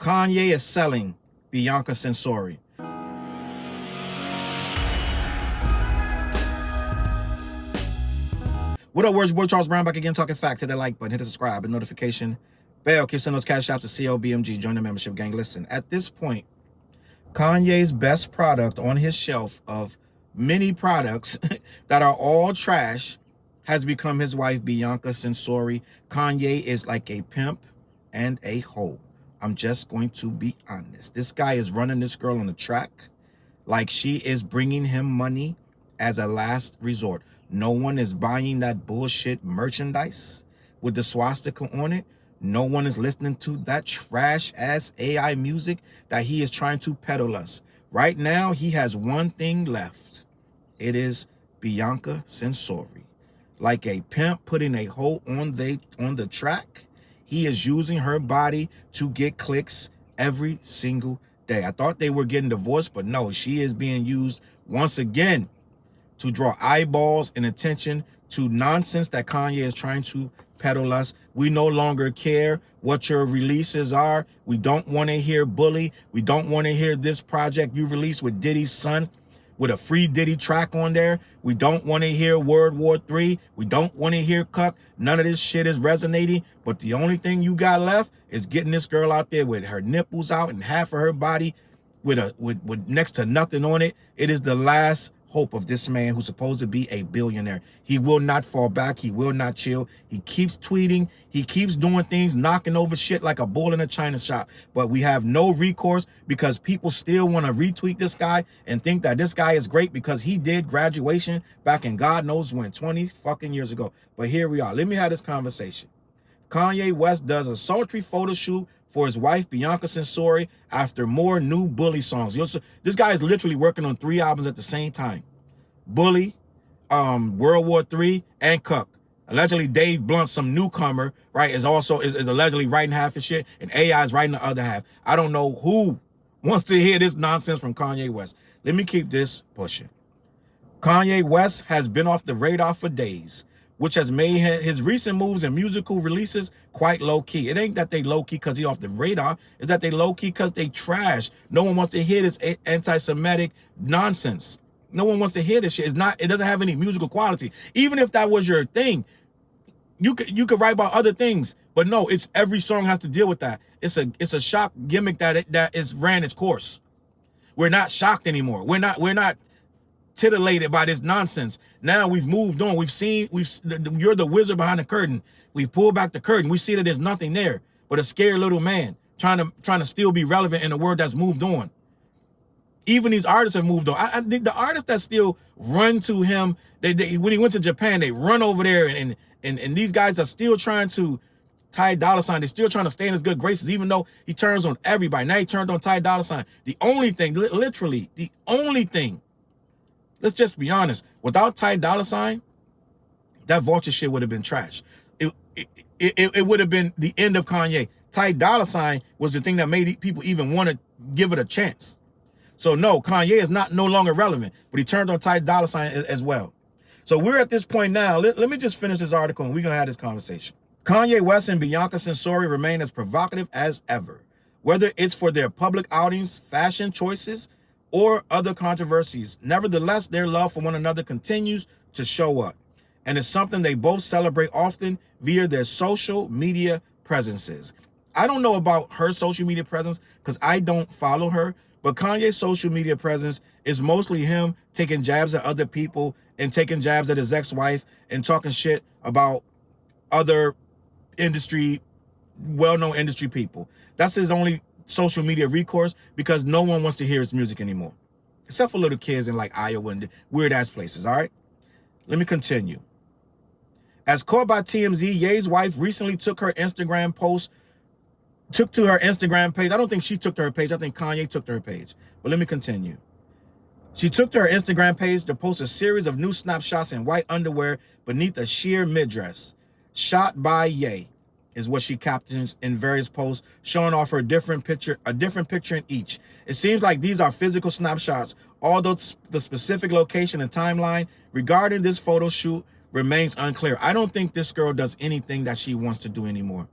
Kanye is selling Bianca Censori. What up, words? Boy Charles Brown back again, talking facts. Hit that like button, hit the subscribe and notification bell. Keep sending those Cashapp to CLBMG. Join the membership gang. Listen, at this point, Kanye's best product on his shelf of many products that are all trash has become his wife, Bianca Censori. Kanye is like a pimp and a hoe. I'm just going to be honest. This guy is running this girl on the track like she is bringing him money as a last resort. No one is buying that bullshit merchandise with the swastika on it. No one is listening to that trash-ass AI music that he is trying to peddle us. Right now, he has one thing left. It is Bianca Censori. Like a pimp putting a hoe on the track, he is using her body to get clicks every single day. I thought they were getting divorced, but no, she is being used once again to draw eyeballs and attention to nonsense that Kanye is trying to peddle us. We no longer care what your releases are. We don't want to hear Bully. We don't want to hear this project you released with Diddy's son with a free Diddy track on there. We don't want to hear World War III. We don't want to hear Cuck. None of this shit is resonating. But the only thing you got left is getting this girl out there with her nipples out and half of her body with next to nothing on it. It is the last hope of this man who's supposed to be a billionaire. He will not fall back. He will not chill. He keeps tweeting. He keeps doing things, knocking over shit like a bull in a china shop. But we have no recourse because people still want to retweet this guy and think that this guy is great because he did graduation back in God knows when, 20 fucking years ago. But here we are. Let me have this conversation. Kanye West does a sultry photo shoot for his wife, Bianca Censori, after more new Bully songs. This guy is literally working on 3 albums at the same time. Bully, World War III, and Cuck. Allegedly, Dave Blunt, some newcomer, right, is allegedly writing half his shit, and AI is writing the other half. I don't know who wants to hear this nonsense from Kanye West. Let me keep this pushing. Kanye West has been off the radar for days, which has made his recent moves and musical releases quite low-key. It ain't that they low-key because he off the radar. It's that they low-key because they trash. No one wants to hear this anti-Semitic nonsense. No one wants to hear this shit. It doesn't have any musical quality. Even if that was your thing, you could write about other things. But no, it's every song has to deal with that. It's a shock gimmick that is ran its course. We're not shocked anymore. We're not titillated by this nonsense. Now we've moved on. You're the wizard behind the curtain. We've pulled back the curtain. We see that there's nothing there but a scared little man trying to still be relevant in a world that's moved on. Even these artists have moved on. The artists that still run to him, when he went to Japan, they run over there, and these guys are still trying to Ty Dolla $ign. They're still trying to stay in his good graces, even though he turns on everybody. Now he turned on Ty Dolla $ign. The only thing, literally, the only thing, let's just be honest, without Ty Dolla $ign, that Vulture shit would have been trash. It would have been the end of Kanye. Ty Dolla $ign was the thing that made people even want to give it a chance. So no, Kanye is no longer relevant, but he turned on Ty Dolla $ign as well. So we're at this point now. Let me just finish this article and we're going to have this conversation. Kanye West and Bianca Censori remain as provocative as ever, whether it's for their public outings, fashion choices, or other controversies. Nevertheless, their love for one another continues to show up, and it's something they both celebrate often via their social media presences. I don't know about her social media presence because I don't follow her, but Kanye's social media presence is mostly him taking jabs at other people and taking jabs at his ex-wife and talking shit about other well-known industry people. That's his only social media recourse because no one wants to hear his music anymore, except for little kids in like Iowa and weird-ass places, all right? Let me continue. As caught by TMZ, Ye's wife recently took to her Instagram page. I don't think she took to her page. I think Kanye took to her page. But let me continue. She took to her Instagram page to post a series of new snapshots in white underwear beneath a sheer mid-dress. Shot by Ye is what she captions in various posts, showing off a different picture in each. It seems like these are physical snapshots, although the specific location and timeline regarding this photo shoot remains unclear. I don't think this girl does anything that she wants to do anymore.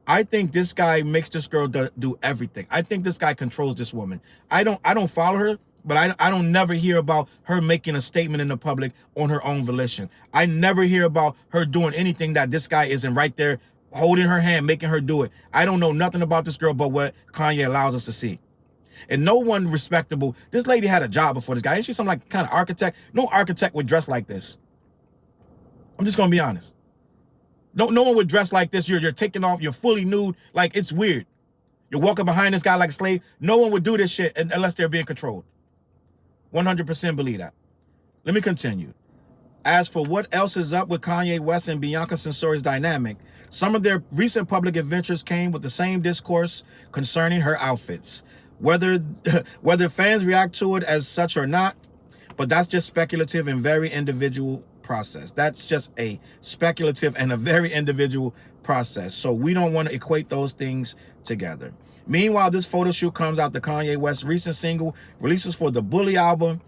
I think this guy makes this girl do everything. I think this guy controls this woman. I don't follow her, but I don't never hear about her making a statement in the public on her own volition. I never hear about her doing anything that this guy isn't right there holding her hand, making her do it. I don't know nothing about this girl but what Kanye allows us to see. And no one respectable. This lady had a job before this guy. Ain't she some like kind of architect? No architect would dress like this. I'm just gonna be honest. No one would dress like this. You're taking off, you're fully nude. Like, it's weird. You're walking behind this guy like a slave. No one would do this shit unless they're being controlled. 100% believe that. Let me continue. As for what else is up with Kanye West and Bianca Censori's dynamic, some of their recent public adventures came with the same discourse concerning her outfits. Whether fans react to it as such or not, but that's just speculative and very individual process. That's just a speculative and a very individual process. So we don't want to equate those things together. Meanwhile, this photo shoot comes out. The Kanye West recent single releases for the Bully album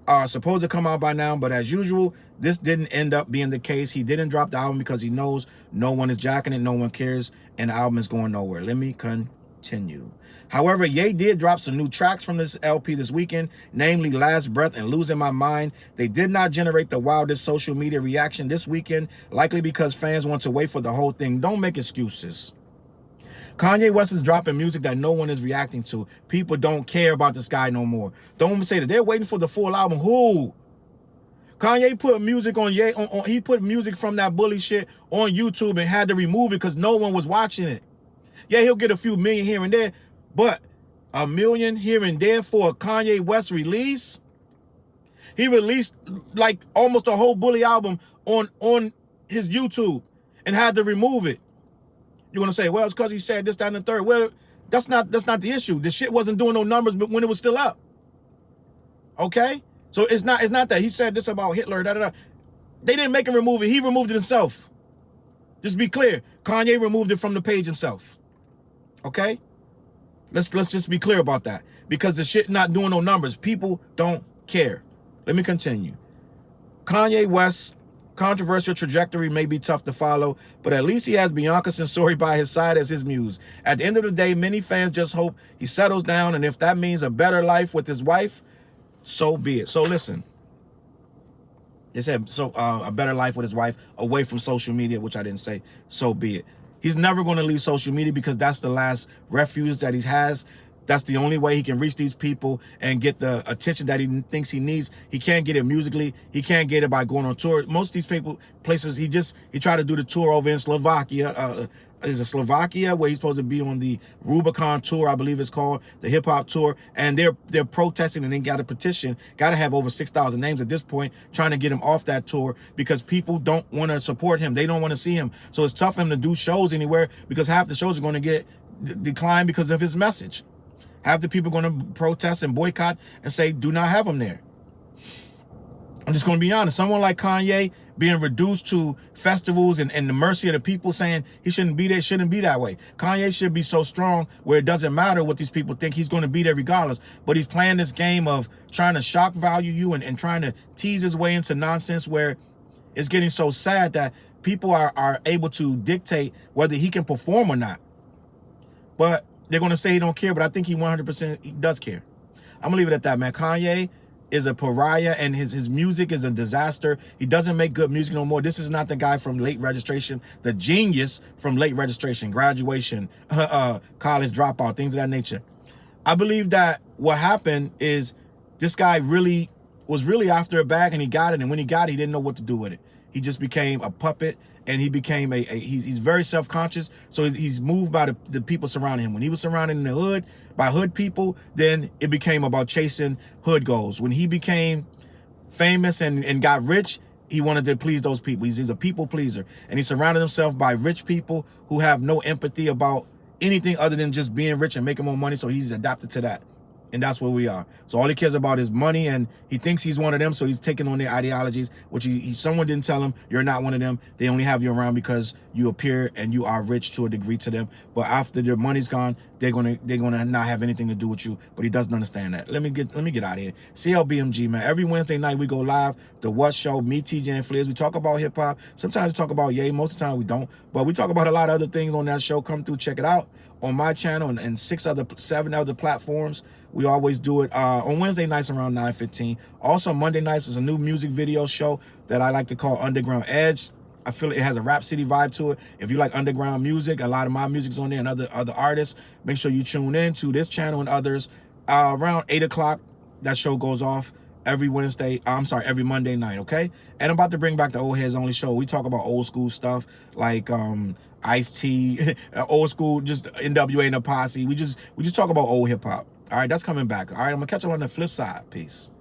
are supposed to come out by now, but as usual, this didn't end up being the case. He didn't drop the album because he knows no one is jacking it, no one cares, and the album is going nowhere. Let me continue. However, Ye did drop some new tracks from this LP this weekend, namely Last Breath and Losing My Mind. They did not generate the wildest social media reaction this weekend, likely because fans want to wait for the whole thing. Don't make excuses. Kanye West is dropping music that no one is reacting to. People don't care about this guy no more. Don't say that they're waiting for the full album. Who? Kanye put music on Ye. He put music from that Bully shit on YouTube and had to remove it because no one was watching it. Yeah, he'll get a few million here and there, but a million here and there for a Kanye West release? He released like almost a whole Bully album on his YouTube and had to remove it. You're gonna say, well, it's because he said this, that, and the third. Well, that's not the issue. The shit wasn't doing no numbers, but when it was still up. Okay? So it's not that he said this about Hitler, da da da. They didn't make him remove it. He removed it himself. Just be clear. Kanye removed it from the page himself. Okay? Let's just be clear about that. Because the shit not doing no numbers. People don't care. Let me continue. Kanye West's controversial trajectory may be tough to follow, but at least he has Bianca Censori by his side as his muse. At the end of the day, many fans just hope he settles down, and if that means a better life with his wife, so be it. So listen. They said a better life with his wife away from social media, which I didn't say. So be it. He's never going to leave social media because that's the last refuge that he has. That's the only way he can reach these people and get the attention that he thinks he needs. He can't get it musically. He can't get it by going on tour. Most of these places, he tried to do the tour over in Slovakia. Is it Slovakia where he's supposed to be on the Rubicon tour, I believe it's called, the hip hop tour, and they're protesting and they got a petition, got to have over 6,000 names at this point, trying to get him off that tour because people don't want to support him. They don't want to see him. So it's tough for him to do shows anywhere because half the shows are going to get declined because of his message. Half the people are going to protest and boycott and say, do not have him there. I'm just going to be honest. Someone like Kanye being reduced to festivals and the mercy of the people saying he shouldn't be there, shouldn't be that way. Kanye should be so strong where it doesn't matter what these people think. He's going to be there regardless. But he's playing this game of trying to shock value you and trying to tease his way into nonsense where it's getting so sad that people are able to dictate whether he can perform or not. But they're going to say he don't care, but I think he 100% he does care. I'm going to leave it at that, man. Kanye is a pariah and his music is a disaster. He doesn't make good music no more. This is not the guy from Late Registration, the genius from Late Registration, Graduation, college dropout, things of that nature. I believe that what happened is this guy was really after a bag and he got it. And when he got it, he didn't know what to do with it. He just became a puppet and he became he's very self-conscious. So he's moved by the people surrounding him. When he was surrounded in the hood by hood people, then it became about chasing hood goals. When he became famous and got rich, he wanted to please those people. He's a people pleaser. And he surrounded himself by rich people who have no empathy about anything other than just being rich and making more money. So he's adapted to that. And that's where we are. So all he cares about is money, and he thinks he's one of them, so he's taking on their ideologies, which someone didn't tell him, you're not one of them. They only have you around because you appear and you are rich to a degree to them. But after their money's gone, they're gonna not have anything to do with you. But he doesn't understand that. Let me get out of here. CLBMG, man. Every Wednesday night we go live. The What Show, me, TJ, and Fliz. We talk about hip hop. Sometimes we talk about Ye. Most of the time we don't. But we talk about a lot of other things on that show. Come through, check it out on my channel and 7 other platforms. We always do it on Wednesday nights around 9:15. Also, Monday nights is a new music video show that I like to call Underground Edge. I feel it has a Rap City vibe to it. If you like underground music, a lot of my music's on there and other artists. Make sure you tune in to this channel and others. Around 8 o'clock, that show goes off every every Monday night, okay? And I'm about to bring back the Old Heads Only show. We talk about old school stuff like Ice-T, old school, just NWA and the Posse. We just talk about old hip hop. All right, that's coming back. All right, I'm gonna catch you on the flip side. Peace.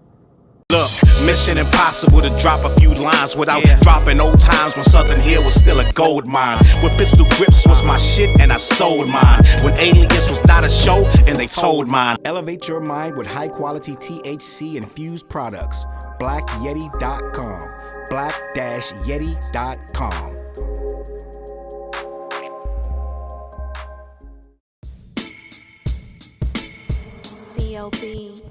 Look, mission impossible to drop a few lines without dropping old times when Southern Hill was still a gold mine. When pistol grips was my shit and I sold mine. When Alias was not a show and they told mine. Elevate your mind with high quality THC infused products. BlackYeti.com. Black-Yeti.com. CLB.